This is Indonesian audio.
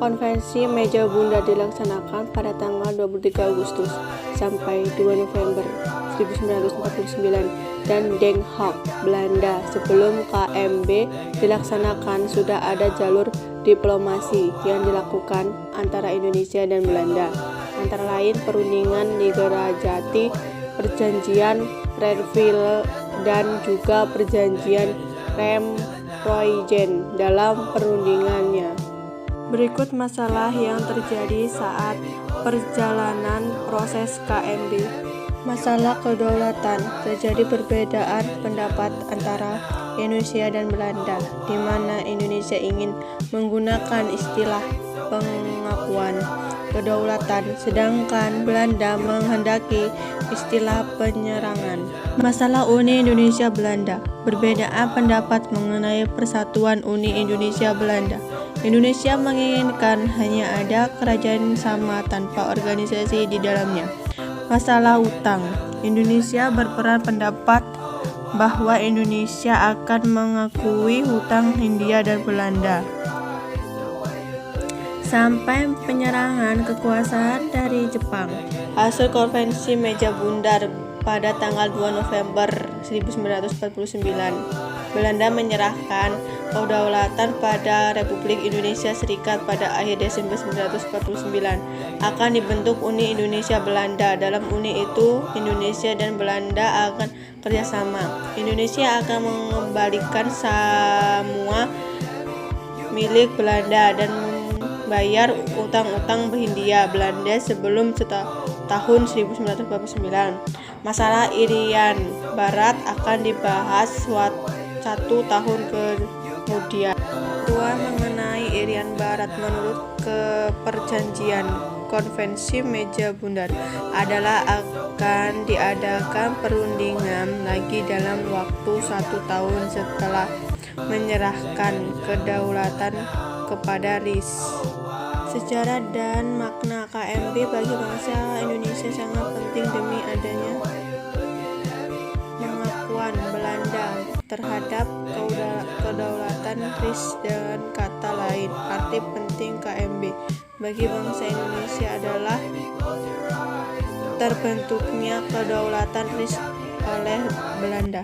Konvensi Meja Bundar dilaksanakan pada tanggal 23 Agustus sampai 2 November 1949 dan Den Haag, Belanda. Sebelum KMB dilaksanakan, sudah ada jalur diplomasi yang dilakukan antara Indonesia dan Belanda, antara lain perundingan Nigerajati, perjanjian Renville, dan juga perjanjian Remroyjen. Dalam perundingannya, berikut masalah yang terjadi saat perjalanan proses KMB. Masalah kedaulatan. Terjadi perbedaan pendapat antara Indonesia dan Belanda, di mana Indonesia ingin menggunakan istilah pengakuan kedaulatan, sedangkan Belanda menghendaki istilah penyerangan. Masalah Uni Indonesia-Belanda. Perbedaan pendapat mengenai persatuan Uni Indonesia-Belanda. Indonesia menginginkan hanya ada kerajaan sama tanpa organisasi di dalamnya. Masalah utang. Indonesia berperan pendapat bahwa Indonesia akan mengakui hutang Hindia dan Belanda sampai penyerangan kekuasaan dari Jepang. Hasil Konvensi Meja Bundar pada tanggal 2 November 1949, Belanda menyerahkan kedaulatan pada Republik Indonesia Serikat pada akhir Desember 1949. Akan dibentuk Uni Indonesia-Belanda. Dalam uni itu, Indonesia dan Belanda akan kerjasama. Indonesia akan mengembalikan semua milik Belanda dan membayar utang-utang Hindia Belanda sebelum tahun 1949. Masalah Irian Barat akan dibahas 1 tahun kemudian. Kedua, mengenai Irian Barat, menurut perjanjian Konvensi Meja Bundar adalah akan diadakan perundingan lagi dalam waktu 1 tahun setelah menyerahkan kedaulatan kepada RIS. Sejarah dan makna KMB bagi bangsa Indonesia sangat penting demi adanya pengakuan Belanda terhadap kedaulatan RIS. Dan kata lain, arti penting KMB bagi bangsa Indonesia adalah terbentuknya kedaulatan RIS oleh Belanda.